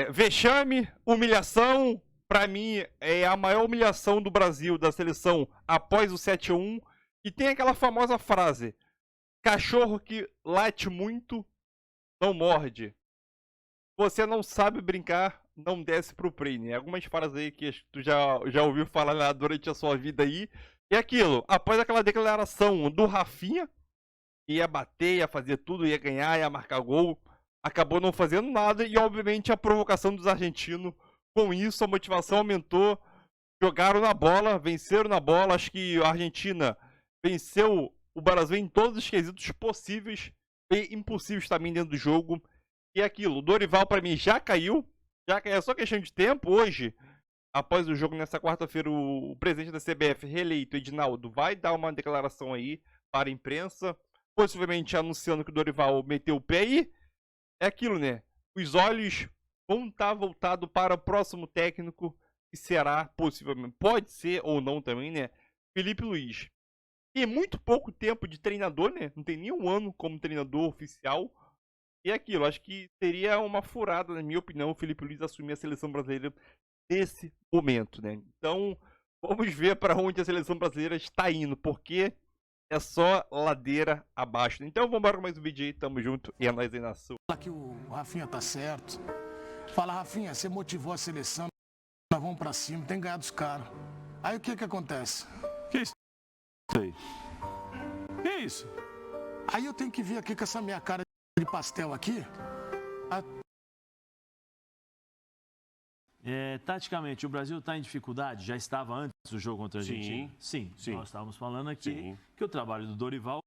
Vexame, humilhação, pra mim é a maior humilhação do Brasil, da seleção, após o 7-1. E tem aquela famosa frase: cachorro que late muito não morde. Você não sabe brincar, não desce pro treino. Algumas frases aí que tu já ouviu falar durante a sua vida aí. E aquilo, após aquela declaração do Rafinha, ia bater, ia fazer tudo, ia ganhar, ia marcar gol, acabou não fazendo nada. E obviamente a provocação dos argentinos, com isso a motivação aumentou. Jogaram na bola, venceram na bola. Acho que a Argentina venceu o Brasil em todos os quesitos possíveis e impossíveis também dentro do jogo. E aquilo, o Dorival pra mim já caiu, é só questão de tempo. Hoje, após o jogo nessa quarta-feira, o presidente da CBF reeleito, Edinaldo, vai dar uma declaração aí para a imprensa, possivelmente anunciando que o Dorival meteu o pé e é aquilo, né? Os olhos vão estar voltados para o próximo técnico, que será, possivelmente, pode ser ou não também, né? Felipe Luiz. E muito pouco tempo de treinador, né? Não tem nem um ano como treinador oficial. E é aquilo, acho que seria uma furada, na minha opinião, o Felipe Luiz assumir a seleção brasileira nesse momento, né? Então, vamos ver para onde a seleção brasileira está indo, porque é só ladeira abaixo. Então, vamos embora com mais um vídeo aí, tamo junto e é nóis aí na sua. Fala que o Rafinha tá certo. Fala, Rafinha, você motivou a seleção, nós vamos pra cima, tem que ganhar dos caras. Aí o que acontece? Que isso aí? Que isso? Aí eu tenho que vir aqui com essa minha cara de pastel aqui. Taticamente, o Brasil está em dificuldade? Já estava antes do jogo contra a Argentina? Sim. Nós estávamos falando aqui que o trabalho do Dorival...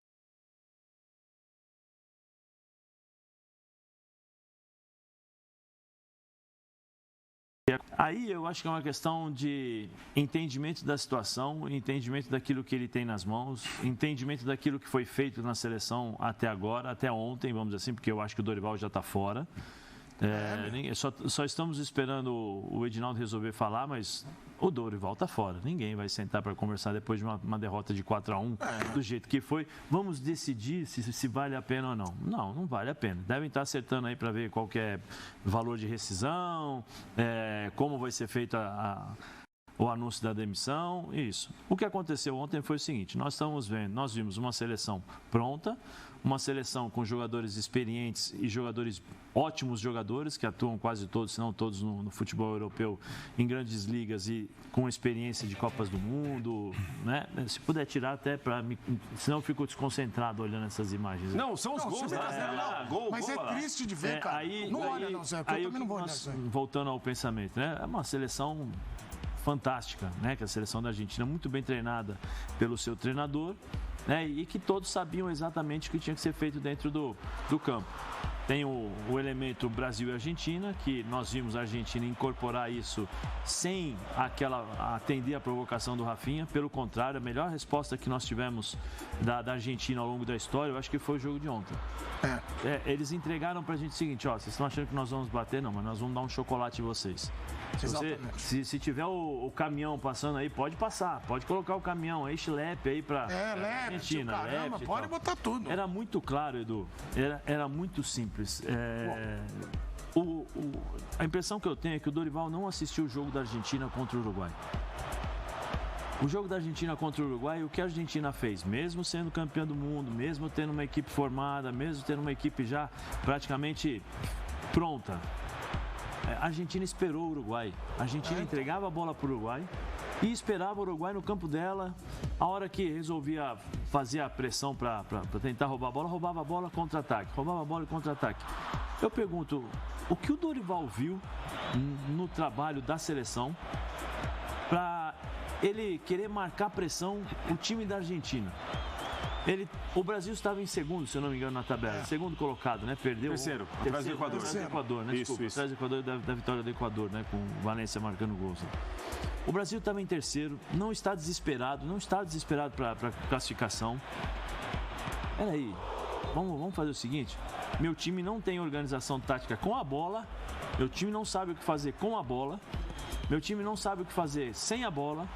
Aí eu acho que é uma questão de entendimento da situação, entendimento daquilo que ele tem nas mãos, entendimento daquilo que foi feito na seleção até agora, até ontem, vamos dizer assim, porque eu acho que o Dorival já está fora. Só estamos esperando o Edinaldo resolver falar, mas o Dorival está fora. Ninguém vai sentar para conversar depois de uma derrota de 4-1, do jeito que foi. Vamos decidir se vale a pena ou não. Não vale a pena. Devem estar acertando aí para ver qual que é o valor de rescisão, como vai ser feito o anúncio da demissão, isso. O que aconteceu ontem foi o seguinte: nós vimos uma seleção pronta, uma seleção com jogadores experientes e ótimos jogadores, que atuam quase todos, se não todos, no futebol europeu, em grandes ligas e com experiência de Copas do Mundo, né? Se puder tirar até para mim, senão eu fico desconcentrado olhando essas imagens. Não, são os gols. Mas é triste de ver, cara. Não olha não, Zé, eu também não vou olhar isso aí. Voltando ao pensamento, né? É uma seleção fantástica, né? Que é a seleção da Argentina, muito bem treinada pelo seu treinador, né? E que todos sabiam exatamente o que tinha que ser feito dentro do campo. Tem o elemento Brasil e Argentina, que nós vimos a Argentina incorporar isso sem atender a provocação do Rafinha. Pelo contrário, a melhor resposta que nós tivemos da Argentina ao longo da história, eu acho que foi o jogo de ontem. Eles entregaram pra gente o seguinte: ó, vocês estão achando que nós vamos bater? Não, mas nós vamos dar um chocolate em vocês. Se tiver o caminhão passando aí, pode passar, pode colocar o caminhão aí, Schlepp aí pra Argentina. Caramba, pode botar tudo. Era muito claro, Edu, era muito simples. A impressão que eu tenho é que o Dorival não assistiu o jogo da Argentina contra o Uruguai. O jogo da Argentina contra o Uruguai, o que a Argentina fez? Mesmo sendo campeã do mundo, mesmo tendo uma equipe formada, mesmo tendo uma equipe já praticamente pronta, a Argentina esperou o Uruguai. A Argentina entregava a bola para o Uruguai e esperava o Uruguai no campo dela. A hora que resolvia fazer a pressão para tentar roubar a bola, roubava a bola, contra-ataque. Roubava a bola e contra-ataque. Eu pergunto, o que o Dorival viu no trabalho da seleção para ele querer marcar pressão o time da Argentina? O Brasil estava em segundo, se eu não me engano, na tabela. Segundo colocado, né? Perdeu. Terceiro, atrás do Equador. Atrás do Equador, né? Desculpa, atrás do Equador da vitória do Equador, né? Com o Valência marcando gols. O Brasil estava em terceiro, não está desesperado para classificação. Peraí, vamos fazer o seguinte: meu time não tem organização tática com a bola, meu time não sabe o que fazer com a bola, meu time não sabe o que fazer sem a bola.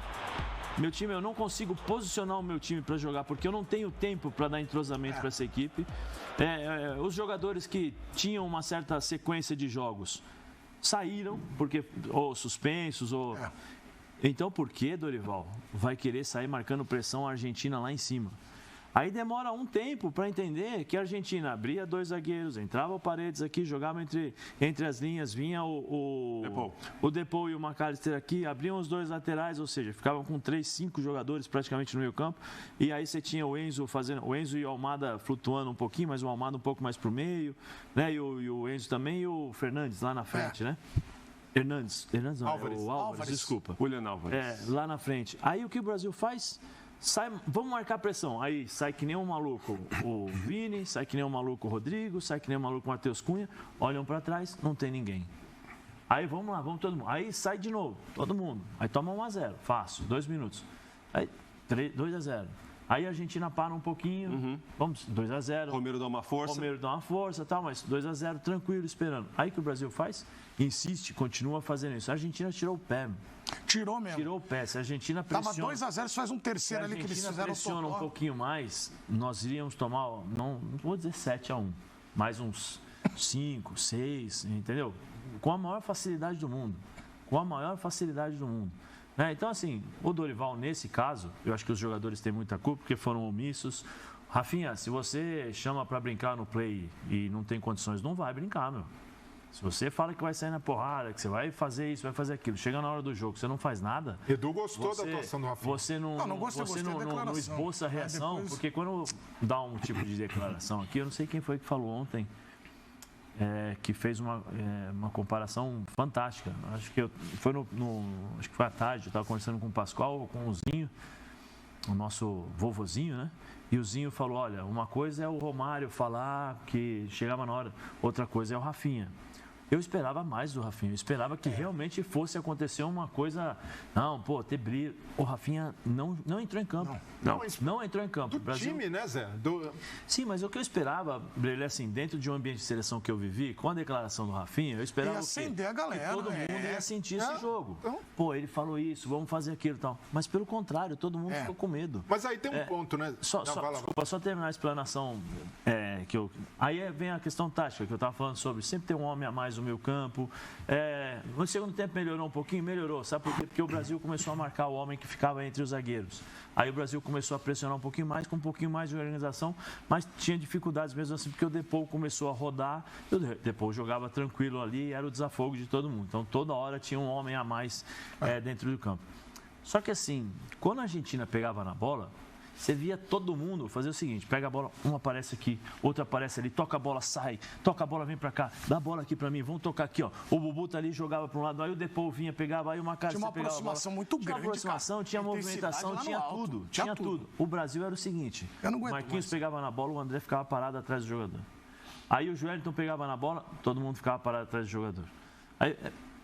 Eu não consigo posicionar o meu time para jogar porque eu não tenho tempo para dar entrosamento para essa equipe. Os jogadores que tinham uma certa sequência de jogos saíram, porque ou suspensos, ou... Então, por que, Dorival, vai querer sair marcando pressão a Argentina lá em cima? Aí demora um tempo para entender que a Argentina abria 2 zagueiros, entrava o Paredes aqui, jogava entre as linhas, vinha o Depou e o McAllister aqui, abriam os 2 laterais, ou seja, ficavam com 3, 5 jogadores praticamente no meio campo, e aí você tinha o Enzo e o Almada flutuando um pouquinho, mas o Almada um pouco mais para o meio, né? E o Enzo também e o Fernandes lá na frente, né? Hernandes não, o Álvares, desculpa. Julian Álvares. Lá na frente. Aí o que o Brasil faz? Vamos marcar pressão. Aí sai que nem um maluco o Vini, sai que nem um maluco o Rodrigo, sai que nem um maluco o Matheus Cunha, olham para trás, não tem ninguém. Aí vamos lá, vamos todo mundo. Aí sai de novo, todo mundo. Aí toma 1-0, fácil, 2 minutos. Aí 2-0. Aí a Argentina para um pouquinho, vamos, 2-0. Romero dá uma força. Tal, mas 2-0, tranquilo, esperando. Aí que o Brasil faz? Insiste, continua fazendo isso. A Argentina tirou o pé. Tirou mesmo. Tirou o pé. Se a Argentina pressiona... Tava 2-0, faz um terceiro ali que eles fizeram. Se a Argentina pressiona um pouquinho mais, nós iríamos tomar, não vou dizer 7-1, mais uns 5, 6, entendeu? Com a maior facilidade do mundo. Então, assim, o Dorival, nesse caso, eu acho que os jogadores têm muita culpa, porque foram omissos. Rafinha, se você chama para brincar no play e não tem condições, não vai brincar, meu. Se você fala que vai sair na porrada, que você vai fazer isso, vai fazer aquilo, chega na hora do jogo, você não faz nada. Edu gostou da atuação do Rafinha. Você não esboça a reação, depois... porque quando dá um tipo de declaração aqui, eu não sei quem foi que falou ontem, que fez uma comparação fantástica. Acho que acho que foi à tarde, eu estava conversando com o Pascoal, com o Zinho, o nosso vovozinho, né? E o Zinho falou, olha, uma coisa é o Romário falar que chegava na hora, outra coisa é o Rafinha. Eu esperava mais do Rafinha, eu esperava que realmente fosse acontecer uma coisa... Não, ter brilho. O Rafinha não entrou em campo. Não entrou em campo. Do Brasil... time, né, Zé? Sim, mas o que eu esperava, Brelé, assim, dentro de um ambiente de seleção que eu vivi, com a declaração do Rafinha, eu esperava acender a galera, que todo mundo ia sentir esse jogo. Ele falou isso, vamos fazer aquilo e tal. Mas pelo contrário, todo mundo ficou com medo. Mas aí tem um ponto, né? Desculpa, só terminar a explanação. Aí vem a questão tática, que eu estava falando sobre sempre ter um homem a mais no meio campo. No segundo tempo melhorou um pouquinho? Melhorou. Sabe por quê? Porque o Brasil começou a marcar o homem que ficava entre os zagueiros. Aí o Brasil começou a pressionar um pouquinho mais, com um pouquinho mais de organização, mas tinha dificuldades mesmo assim, porque o Depou começou a rodar, e o Depou jogava tranquilo ali, era o desafogo de todo mundo. Então toda hora tinha um homem a mais dentro do campo. Só que assim, quando a Argentina pegava na bola, você via todo mundo fazer o seguinte, pega a bola, uma aparece aqui, outra aparece ali, toca a bola, sai, toca a bola, vem pra cá, dá a bola aqui pra mim, vamos tocar aqui, ó. O Bubu tá ali, jogava pra um lado, aí o Depou vinha, pegava, aí o McAllister pegava a bola. Tinha uma aproximação muito grande, tinha aproximação, tinha movimentação, tinha tudo, tinha tudo. O Brasil era o seguinte, o Marquinhos pegava na bola, o André ficava parado atrás do jogador. Aí o Joelton pegava na bola, todo mundo ficava parado atrás do jogador. Aí,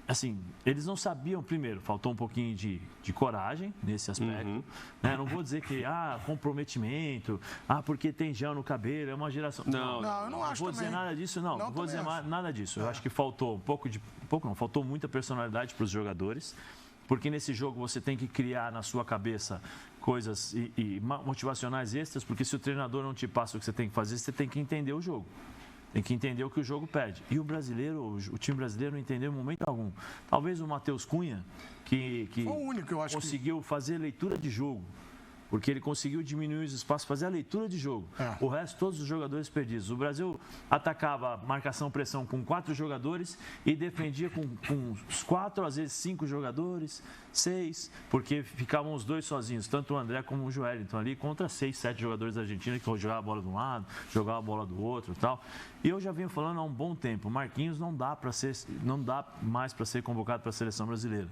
assim, eles não sabiam, primeiro, faltou um pouquinho de coragem nesse aspecto. Né? Não vou dizer que, comprometimento, porque tem gel no cabelo, é uma geração... Não, eu não acho vou dizer nada disso, não vou dizer nada disso. Eu acho que faltou faltou muita personalidade para os jogadores, porque nesse jogo você tem que criar na sua cabeça coisas e motivacionais extras, porque se o treinador não te passa o que você tem que fazer, você tem que entender o jogo. Tem que entender o que o jogo pede. E o time brasileiro não entendeu em momento algum. Talvez o Matheus Cunha, que foi o único, eu acho, conseguiu fazer leitura de jogo. Porque ele conseguiu diminuir os espaços, fazer a leitura de jogo. O resto, todos os jogadores perdidos. O Brasil atacava marcação-pressão com 4 jogadores e defendia com 4, às vezes 5 jogadores, 6, porque ficavam os 2 sozinhos, tanto o André como o Joelton ali, contra 6, 7 jogadores da Argentina que jogavam a bola de um lado, jogavam a bola do outro e tal. E eu já venho falando há um bom tempo, Marquinhos não dá mais para ser convocado para a seleção brasileira.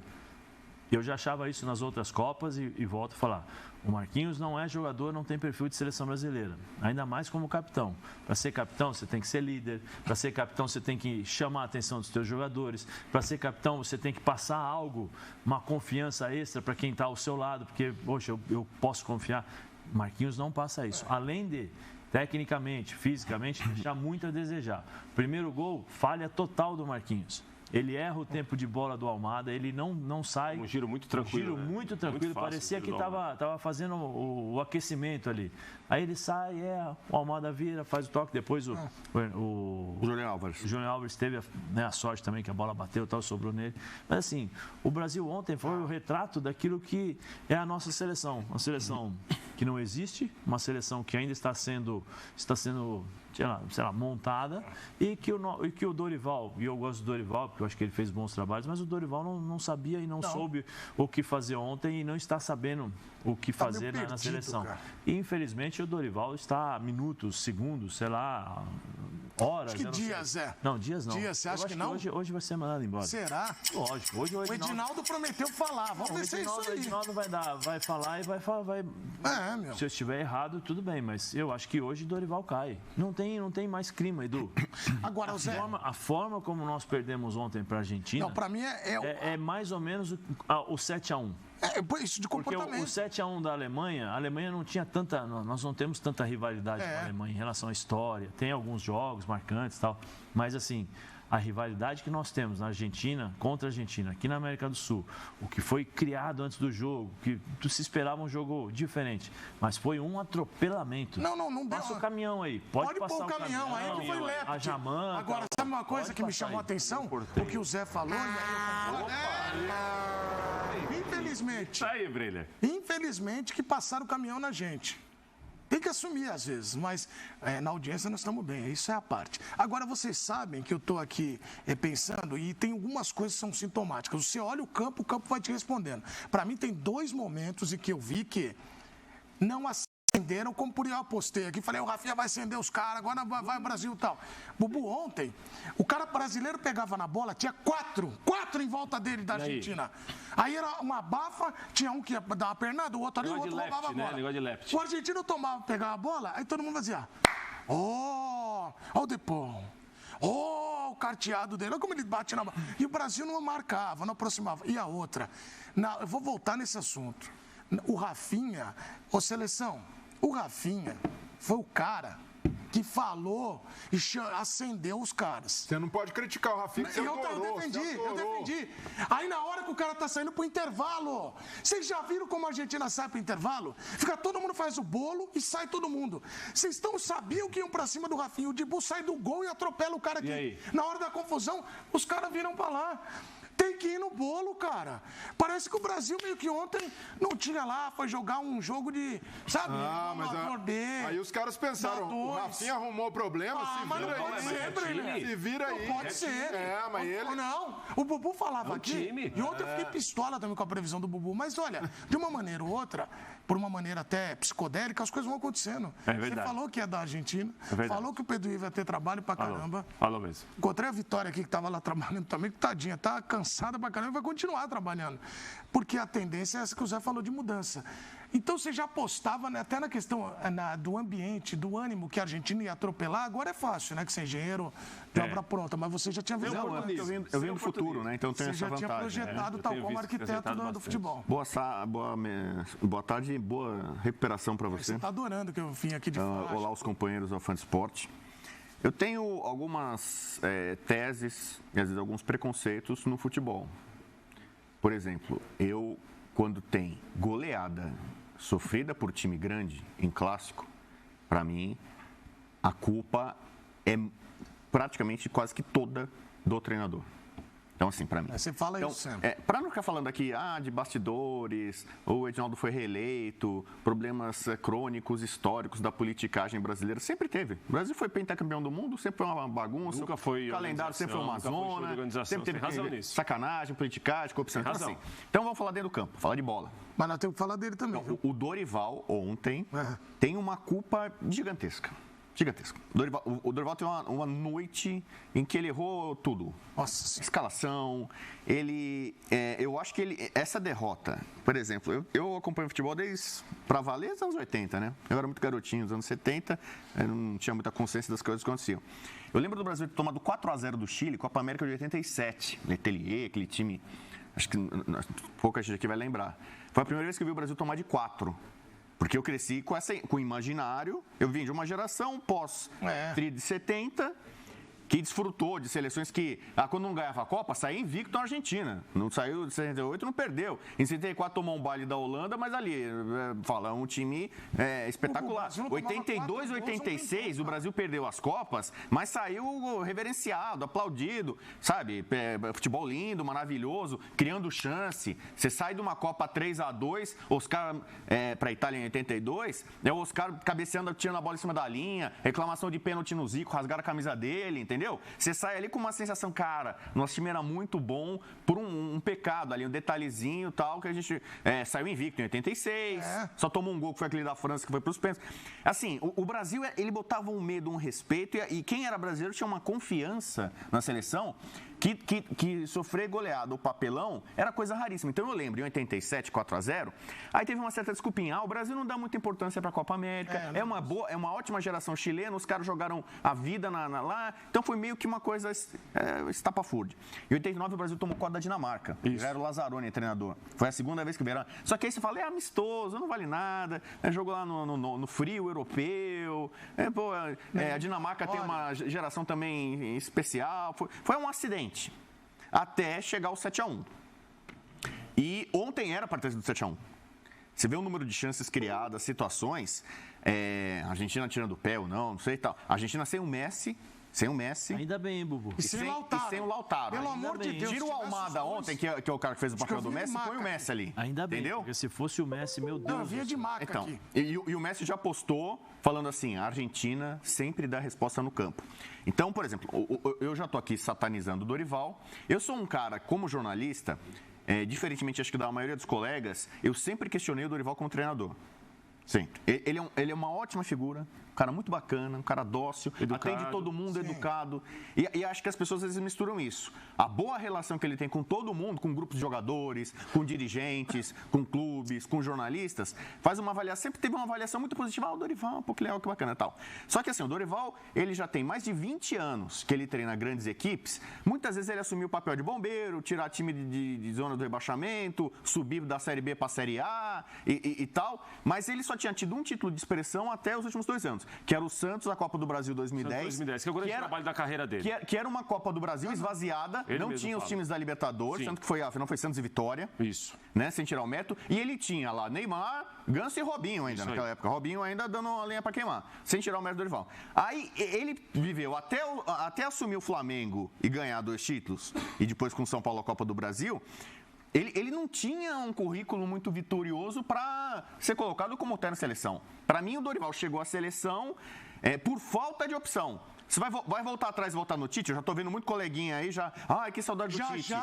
Eu já achava isso nas outras Copas e volto a falar. O Marquinhos não é jogador, não tem perfil de seleção brasileira. Ainda mais como capitão. Para ser capitão, você tem que ser líder. Para ser capitão, você tem que chamar a atenção dos seus jogadores. Para ser capitão, você tem que passar algo, uma confiança extra para quem está ao seu lado. Porque, poxa, eu posso confiar. Marquinhos não passa isso. Além de, tecnicamente, fisicamente, deixar muito a desejar. Primeiro gol, falha total do Marquinhos. Ele erra o tempo de bola do Almada, ele não sai. Um giro muito tranquilo. Muito tranquilo, parecia que estava fazendo o aquecimento ali. Aí ele sai, o Almada vira, faz o toque, depois o Julián Álvares teve a sorte também que a bola bateu, tal, sobrou nele. Mas assim, o Brasil ontem foi o retrato daquilo que é a nossa seleção. Uma seleção que não existe, uma seleção que ainda está sendo sei lá, montada, e que o Dorival, e eu gosto do Dorival, porque eu acho que ele fez bons trabalhos, mas o Dorival não sabia e não soube o que fazer ontem e não está sabendo o que fazer na seleção. E, infelizmente, o Dorival está minutos, segundos, sei lá, horas. Acho que dias, Não, dias não. Dias, você acha que não? Hoje vai ser mandado embora. Será? Lógico. Hoje o Edinaldo prometeu falar. Vamos ver se é isso aí. O Edinaldo vai falar e vai meu. Se eu estiver errado, tudo bem, mas eu acho que hoje o Dorival cai. Não tem mais clima, Edu. Agora, a forma como nós perdemos ontem para a Argentina. Não, para mim é mais ou menos o 7-1. Isso de comportamento. Porque o 7-1 da Alemanha, a Alemanha não tinha tanta. Nós não temos tanta rivalidade com a Alemanha em relação à história. Tem alguns jogos marcantes e tal. Mas, assim, a rivalidade que nós temos na Argentina contra a Argentina, aqui na América do Sul, o que foi criado antes do jogo, que se esperava um jogo diferente, mas foi um atropelamento. Não deu. Passa o caminhão aí. Pode passar pôr o caminhão aí que foi leve. A Jamanta. Agora, sabe uma coisa que me chamou a atenção? O que o Zé falou, e aí eu concordo. Infelizmente. Aí, Brilha. Infelizmente que passaram o caminhão na gente. Tem que assumir às vezes, mas na audiência nós estamos bem, isso é a parte. Agora, vocês sabem que eu estou aqui pensando e tem algumas coisas que são sintomáticas. Você olha o campo vai te respondendo. Para mim, tem 2 momentos em que eu vi que não acenderam, como por eu apostei aqui. Falei, o Rafinha vai acender os caras, agora vai o Brasil e tal. Bubu, ontem, o cara brasileiro pegava na bola, tinha 4 em volta dele da Argentina. Aí era uma bafa, tinha um que ia dar uma pernada, o outro ali, o outro roubava a bola. Negócio de left. O argentino pegava a bola, aí todo mundo fazia, ó o Depão, o carteado dele, olha como ele bate na bola. E o Brasil não marcava, não aproximava. E a outra, eu vou voltar nesse assunto. O Rafinha, seleção, o Rafinha foi o cara que falou e acendeu os caras. Você não pode criticar o Rafinha, que eu defendi. Aí na hora que o cara tá saindo pro intervalo, vocês já viram como a Argentina sai pro intervalo? Fica todo mundo faz o bolo e sai todo mundo. Vocês sabiam que iam pra cima do Rafinha, o Dibu sai do gol e atropela o cara aqui. Na hora da confusão, os caras viram pra lá. Tem que ir no bolo, cara. Parece que o Brasil meio que ontem não tinha lá, foi jogar um jogo de, sabe? Aí os caras pensaram, o Rafinha arrumou o problema, se vira aí. Não pode ser. Mas ele... Não, o Bubu falava aqui, e ontem eu fiquei pistola também com a previsão do Bubu, mas olha, de uma maneira ou outra, por uma maneira até psicodélica, as coisas vão acontecendo. Você falou que é da Argentina, falou que o Pedro Ivo ia ter trabalho pra caramba. Falou mesmo. Encontrei a Vitória aqui que tava lá trabalhando também, que tadinha, tá cansada pra caramba e vai continuar trabalhando. Porque a tendência é essa que o Zé falou de mudança. Então você já apostava, né, até na questão do ambiente, do ânimo que a Argentina ia atropelar, agora é fácil, né? Que você é engenheiro de obra pronta, mas você já tinha visto. Eu venho do futuro, né? Então tem essa vantagem. Você já tinha projetado tal como arquiteto do futebol. Boa tarde e boa recuperação para você. Você está adorando que eu vim aqui de fora. Olá, os companheiros da Fã de Esporte. Eu tenho algumas teses e às vezes alguns preconceitos no futebol. Por exemplo, quando tem goleada sofrida por time grande em clássico, para mim, a culpa é praticamente quase que toda do treinador. Então, assim, para mim. Você fala isso sempre. Para não ficar falando aqui, de bastidores, o Edinaldo foi reeleito, problemas crônicos, históricos da politicagem brasileira, sempre teve. O Brasil foi pentacampeão do mundo, sempre foi uma bagunça. Nunca foi o calendário sempre foi uma zona. Sempre teve razão nisso. Sacanagem, politicagem, corrupção. Então, vamos falar dentro do campo, falar de bola. Mas nós temos que falar dele também. Então, o Dorival, ontem, tem uma culpa gigantesca. O Dorival tem uma noite em que ele errou tudo. Nossa. Escalação, eu acho que essa derrota, por exemplo, eu acompanho futebol desde pra valer os anos 80, né? Eu era muito garotinho, nos anos 70, eu não tinha muita consciência das coisas que aconteciam. Eu lembro do Brasil ter tomado 4-0 do Chile, Copa América de 87, Letelier, aquele time, acho que pouca gente aqui vai lembrar. Foi a primeira vez que eu vi o Brasil tomar de 4. Porque eu cresci com o imaginário, eu vim de uma geração pós-tri de 70, que desfrutou de seleções que, quando não ganhava a Copa, saía invicto na Argentina. Não saiu de 78, não perdeu. Em 74 tomou um baile da Holanda, mas ali, fala, um time espetacular. 82, 86, o Brasil perdeu as Copas, mas saiu reverenciado, aplaudido, sabe? Futebol lindo, maravilhoso, criando chance. Você sai de uma Copa 3-2, Oscar para a Itália em 82, o Oscar cabeceando, tirando a bola em cima da linha, reclamação de pênalti no Zico, rasgaram a camisa dele, entendeu? Você sai ali com uma sensação, cara, nosso time era muito bom por um pecado ali, um detalhezinho e tal, que a gente saiu invicto em 86, só tomou um gol que foi aquele da França que foi para os pênaltis. Assim, o Brasil, ele botava um medo, um respeito, e quem era brasileiro tinha uma confiança na seleção que sofrer goleada ou papelão era coisa raríssima. Então eu lembro, em 87, 4-0, aí teve uma certa desculpinha. O Brasil não dá muita importância para a Copa América, é uma ótima geração chilena, os caras jogaram a vida lá, então foi meio que uma coisa estapafúrdia. Em 89 o Brasil tomou conta da Dinamarca, já era o Lazzaroni treinador. Foi a segunda vez que vieram. Só que aí você fala, é amistoso, não vale nada, jogo lá no frio europeu, a Dinamarca tem uma geração também especial, foi um acidente. Até chegar ao 7-1. E ontem era para ter sido 7-1. Você vê o número de chances criadas, situações, a Argentina tirando o pé ou não sei e tal. A Argentina sem o Messi. Ainda bem, Bubu. E sem o Lautaro. Pelo amor de Deus. Tira o Almada ontem, que é o cara que fez o papel do Messi, põe o Messi ali. Ainda bem, entendeu? Porque se fosse o Messi, meu Deus. Não, vinha de maca então, aqui. E o Messi já postou, falando assim, a Argentina sempre dá resposta no campo. Então, por exemplo, eu já estou aqui satanizando o Dorival. Eu sou um cara, como jornalista, diferentemente acho que da maioria dos colegas, eu sempre questionei o Dorival como treinador. Sim. Ele é uma ótima figura, um cara muito bacana, um cara dócil, atende todo mundo, educado. E acho que as pessoas às vezes misturam isso. A boa relação que ele tem com todo mundo, com grupos de jogadores, com dirigentes, com clubes, com jornalistas, faz uma avaliação, sempre teve uma avaliação muito positiva. O Dorival, pô, que legal, que bacana e tal. Só que assim, o Dorival, ele já tem mais de 20 anos que ele treina grandes equipes. Muitas vezes ele assumiu o papel de bombeiro, tirar time de zona do rebaixamento, subir da Série B para a Série A e tal. Mas ele só tinha tido um título de expressão até os últimos 2 anos, que era o Santos, a Copa do Brasil 2010. Que é o grande trabalho da carreira dele. Que era uma Copa do Brasil esvaziada, não tinha os times da Libertadores, tanto que afinal foi Santos e Vitória. Isso. Né, sem tirar o mérito. E ele tinha lá Neymar, Ganso e Robinho ainda naquela época. Robinho ainda dando uma lenha para queimar, sem tirar o mérito do Dorival. Aí ele viveu até assumir o Flamengo e ganhar 2 títulos, e depois com o São Paulo a Copa do Brasil. Ele não tinha um currículo muito vitorioso para ser colocado como técnico na seleção. Para mim, o Dorival chegou à seleção por falta de opção. Você vai voltar atrás e voltar no Tite? Eu já tô vendo muito coleguinha aí já. Ai, que saudade do Tite.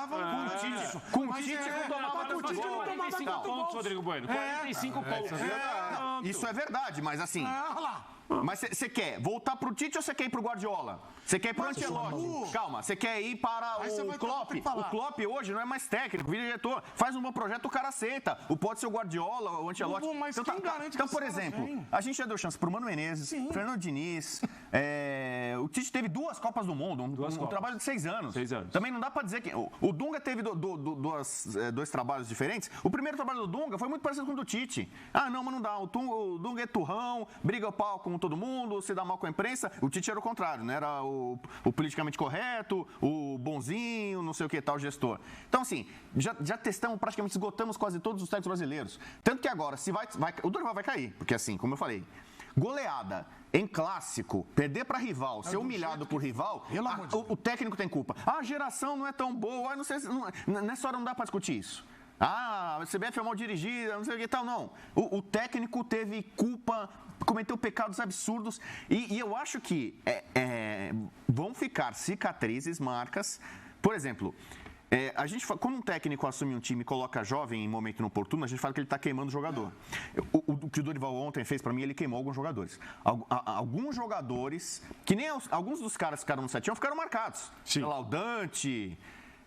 Com o Tite não tomava muito gol. 45 pontos, Rodrigo Bueno. 45 pontos. Isso é verdade, mas assim... Mas você quer voltar pro Tite ou você quer ir pro Guardiola? Você quer ir pro Ancelotti? Calma, você quer ir para o Klopp? O Klopp hoje não é mais técnico, vira diretor. Faz um bom projeto, o cara aceita. Pode ser o Guardiola, o Ancelotti. Mas quem garante então, por exemplo, a gente já deu chance pro Mano Menezes, Fernando Diniz. O Tite teve 2 Copas do Mundo, um trabalho de 6 anos. 6 anos. Também não dá pra dizer que... O Dunga teve 2 trabalhos diferentes. O primeiro trabalho do Dunga foi muito parecido com o do Tite. Ah, não, mas não dá. O Dunga é turrão, briga o pau com todo mundo, se dá mal com a imprensa. O Tite era o contrário, né? Era o politicamente correto, o bonzinho, não sei o que tal, gestor. Então, assim, já testamos, praticamente esgotamos quase todos os técnicos brasileiros. Tanto que agora, o Dorival vai cair, porque assim, como eu falei, goleada em clássico, perder para rival, ser humilhado por rival, o técnico tem culpa. A geração não é tão boa, não sei, nessa hora não dá para discutir isso. A CBF é mal dirigida, não sei o que tal, não. O técnico teve culpa, cometeu pecados absurdos e eu acho que vão ficar cicatrizes, marcas. Por exemplo, quando um técnico assume um time e coloca jovem em momento inoportuno, a gente fala que ele está queimando o jogador. O que o Dorival ontem fez, para mim, ele queimou alguns jogadores. Alguns jogadores, que nem alguns dos caras que ficaram no 7-1 ficaram marcados. Sei lá, o Dante...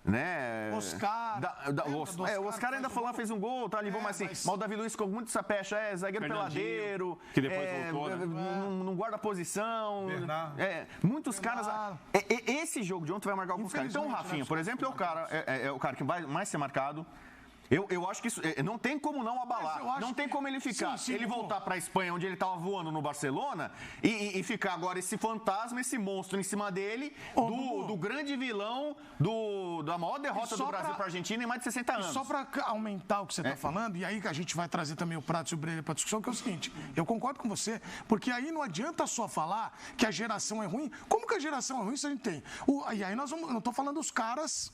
Né? O Oscar ainda foi lá, fez um gol, tá ali, mas assim, mas o Davi Luiz ficou muito sapecha, zagueiro peladeiro, que depois voltou, né? não guarda posição, muitos caras. Esse jogo de ontem vai marcar alguns caras. Então o Rafinha, por exemplo, é o cara que vai mais ser marcado. Eu acho que isso não tem como não abalar. Não tem como ele ficar. Ele voltar para a Espanha, onde ele estava voando no Barcelona, e ficar agora esse fantasma, esse monstro em cima dele, do grande vilão da maior derrota do Brasil para a Argentina em mais de 60 anos. Só para aumentar o que você está falando, e aí que a gente vai trazer também o prato sobre para discussão, que é o seguinte: eu concordo com você, porque aí não adianta só falar que a geração é ruim. Como que a geração é ruim se a gente tem? E aí eu não estou falando os caras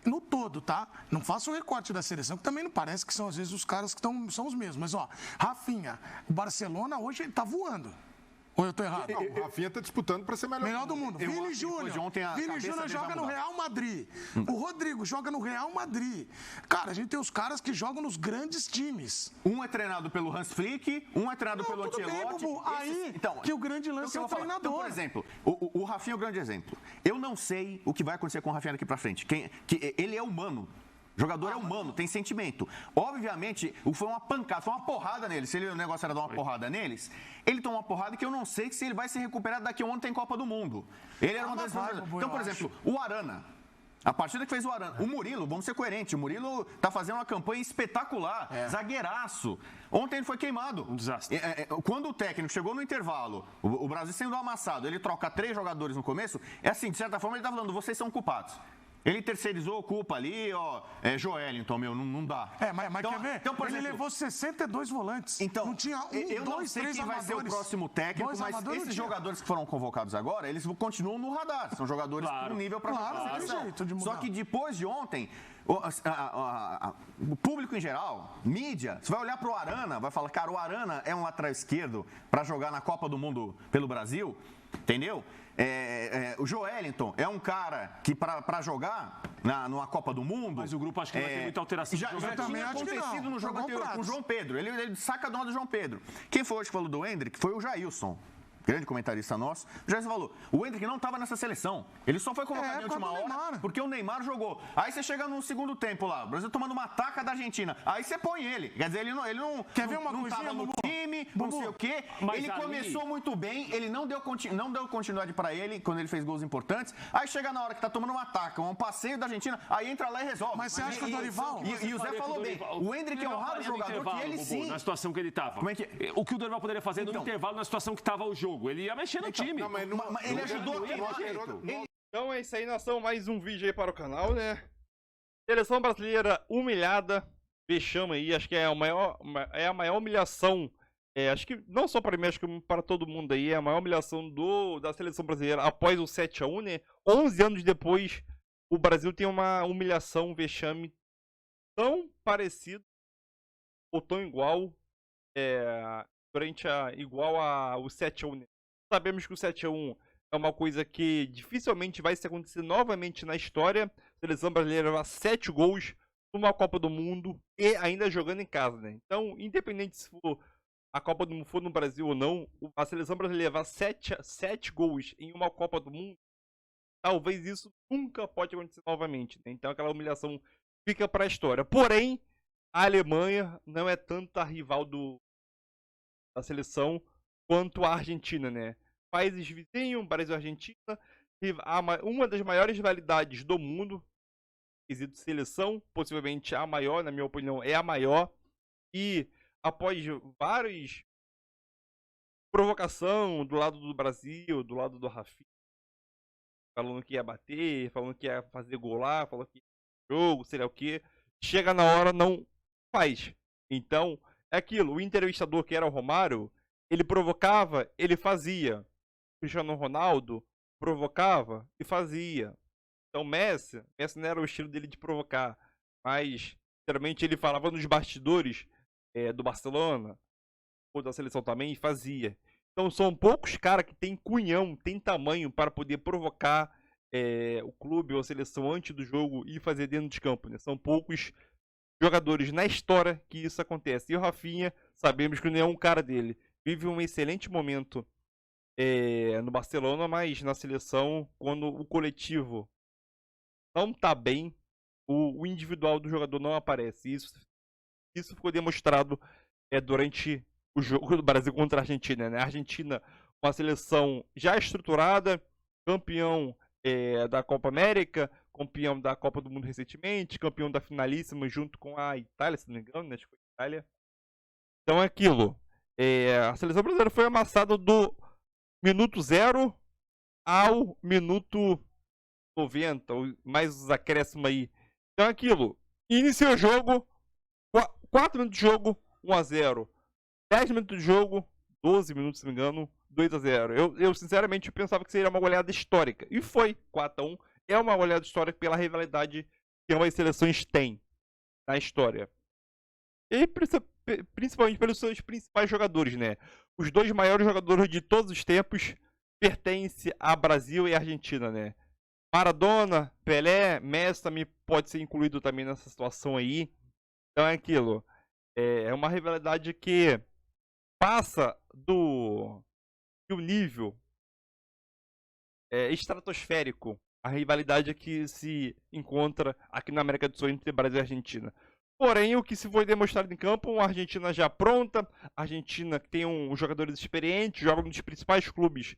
no todo, tá? Não faça o recorte da seleção, que também não parece que são, às vezes, os caras que são os mesmos. Mas, ó, Rafinha, o Barcelona hoje ele tá voando. Ou eu tô errado? Não, o Rafinha tá disputando para ser melhor do mundo. Vini Júnior joga no Real Madrid. O Rodrigo joga no Real Madrid. Cara, a gente tem os caras que jogam nos grandes times. Um é treinado pelo Hans Flick, um é treinado pelo Ancelotti. Aí que o grande lance é o treinador. Então, por exemplo, o Rafinha é o grande exemplo. Eu não sei o que vai acontecer com o Rafinha daqui para frente. Ele é humano. O jogador é humano, tem sentimento. Obviamente, foi uma pancada, foi uma porrada neles. Se o negócio era dar uma porrada neles, ele tomou uma porrada que eu não sei se ele vai se recuperar daqui a um ano tem Copa do Mundo. Ele era uma das... Então, por exemplo, o Arana. A partida que fez o Arana. O Murilo, vamos ser coerentes, o Murilo tá fazendo uma campanha espetacular, zagueiraço. Ontem ele foi queimado. Um desastre. Quando o técnico chegou no intervalo, o Brasil sendo amassado, ele troca 3 jogadores no começo, é assim, de certa forma ele tá falando, vocês são culpados. Ele terceirizou a culpa ali, ó, Joelinton, não dá. Mas então, quer ver? Então, por exemplo, ele levou 62 volantes. Então, não tinha eu não sei quem vai ser o próximo técnico, mas esses jogadores que foram convocados agora, eles continuam no radar. São jogadores com nível para jogar. Só que depois de ontem, o público em geral, mídia, você vai olhar para o Arana, vai falar, cara, o Arana é um lateral esquerdo para jogar na Copa do Mundo pelo Brasil, entendeu? O Joelinton é um cara que para jogar numa Copa do Mundo... Mas o grupo acho que vai ter muita alteração. Já tinha acontecido no jogo anterior com o João Pedro. Ele saca a dona do João Pedro. Quem foi hoje que falou do Endrick foi o Jailson. Grande comentarista nosso, já falou, o Endrick não estava nessa seleção. Ele só foi colocado em última hora porque o Neymar jogou. Aí você chega no segundo tempo lá, o Brasil tomando uma taca da Argentina. Aí você põe ele. Quer dizer, ele não estava no time, não sei o quê. Ele começou muito bem, ele não deu continuidade para ele quando ele fez gols importantes. Aí chega na hora que tá tomando uma taca, um passeio da Argentina, aí entra lá e resolve. Mas você acha que o Dorival... E o Zé falou bem, o Endrick é um raro jogador que ele sim... Na situação que ele estava. Como é que... O que o Dorival poderia fazer no intervalo, na situação que estava o jogo? Ele ia mexer no time. Ele ajudou Então é isso aí, nação. Mais um vídeo aí para o canal, né? Seleção brasileira humilhada. Vexame aí. Acho que é a maior humilhação. Acho que não só para mim, acho que para todo mundo aí. É a maior humilhação da seleção brasileira após o 7-1, né? 11 anos depois, o Brasil tem uma humilhação, um vexame tão parecido ou tão igual igual ao 7-1, né? Sabemos que o 7-1 é uma coisa que dificilmente vai se acontecer novamente na história. A seleção brasileira leva 7 gols numa Copa do Mundo e ainda jogando em casa, né? Então, independente se for a Copa do Mundo for no Brasil ou não, a seleção brasileira levar 7 gols em uma Copa do Mundo, talvez isso nunca pode acontecer novamente, né? Então aquela humilhação fica para a história. Porém, a Alemanha não é tanto a rival da seleção quanto a Argentina, né? Países vizinhos, Brasil e Argentina, uma das maiores rivalidades do mundo, quesito seleção, possivelmente a maior, na minha opinião, é a maior. E após várias provocação do lado do Brasil, do lado do Rafinha, falando que ia bater, falando que ia fazer gol lá, falando que ia jogo, sei lá o que, chega na hora, não faz. Então, é aquilo, o entrevistador que era o Romário, ele provocava, ele fazia. Cristiano Ronaldo provocava e fazia. Então Messi não era o estilo dele de provocar, mas geralmente ele falava nos bastidores do Barcelona ou da seleção também e fazia. Então são poucos caras que tem cunhão, tem tamanho para poder provocar o clube ou a seleção antes do jogo e fazer dentro de campo, né? São poucos jogadores na história que isso acontece. E o Rafinha, sabemos que não é um cara dele. Vive um excelente momento no Barcelona, mas na seleção, quando o coletivo não tá bem, o individual do jogador não aparece. Isso ficou demonstrado durante o jogo do Brasil contra a Argentina, né? A Argentina, uma seleção já estruturada, campeão da Copa América, campeão da Copa do Mundo recentemente, campeão da finalíssima junto com a Itália, se não me engano, né? Acho que foi a Itália. Então é aquilo. A seleção brasileira foi amassada do minuto 0 ao minuto 90, mais os acréscimos aí. Então é aquilo. Iniciou o jogo, 4 minutos de jogo, 1-0. 10 minutos de jogo, 12 minutos, se não me engano, 2-0. Eu sinceramente pensava que seria uma goleada histórica. E foi 4-1. É uma goleada histórica pela rivalidade que ambas as seleções têm na história. E principalmente pelos seus principais jogadores, né? Os 2 maiores jogadores de todos os tempos pertencem a Brasil e Argentina, né? Maradona, Pelé, Messi também pode ser incluído também nessa situação aí. Então é aquilo. É uma rivalidade que passa do nível estratosférico. A rivalidade que se encontra aqui na América do Sul entre Brasil e Argentina. Porém, o que se foi demonstrado em campo, uma Argentina já pronta, a Argentina que tem jogadores experientes, joga nos principais clubes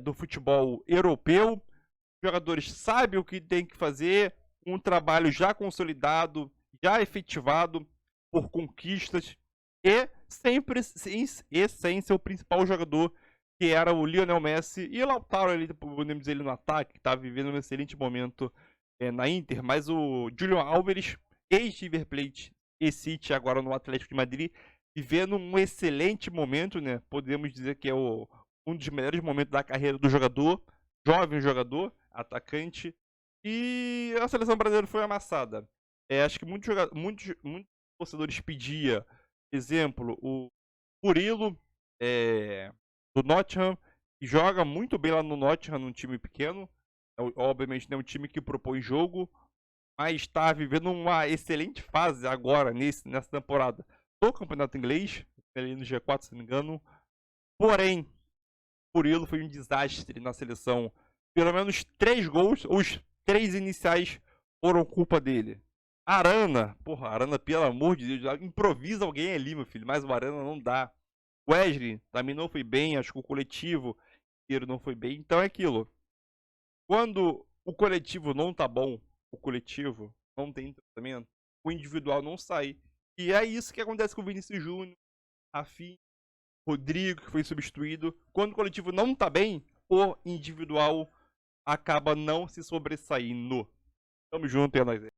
do futebol europeu. Os jogadores sabem o que tem que fazer, um trabalho já consolidado, já efetivado por conquistas e sempre sem seu principal jogador, que era o Lionel Messi, e o Lautaro, podemos dizer, ele no ataque, que está vivendo um excelente momento na Inter, mas o Julián Álvares, ex-River Plate e City, agora no Atlético de Madrid, vivendo um excelente momento, né? Podemos dizer que é um dos melhores momentos da carreira do jogador, jovem jogador, atacante, e a seleção brasileira foi amassada. Acho que muitos torcedores pediam, exemplo, o Murilo, do Nottingham, que joga muito bem lá no Nottingham, num time pequeno. Obviamente não é um time que propõe jogo, mas está vivendo uma excelente fase agora, nessa temporada do Campeonato Inglês, ali no G4, se não me engano. Porém, Murilo foi um desastre na seleção. Pelo menos 3 gols, os 3 iniciais foram culpa dele. Arana, pelo amor de Deus, improvisa alguém ali, meu filho, mas o Arana não dá. Wesley também não foi bem, acho que o coletivo inteiro não foi bem. Então é aquilo. Quando o coletivo não tá bom, o coletivo não tem tratamento, o individual não sai. E é isso que acontece com o Vinícius Júnior, Rafinha, Rodrigo, que foi substituído. Quando o coletivo não tá bem, o individual acaba não se sobressaindo. Tamo junto, é nóis aí.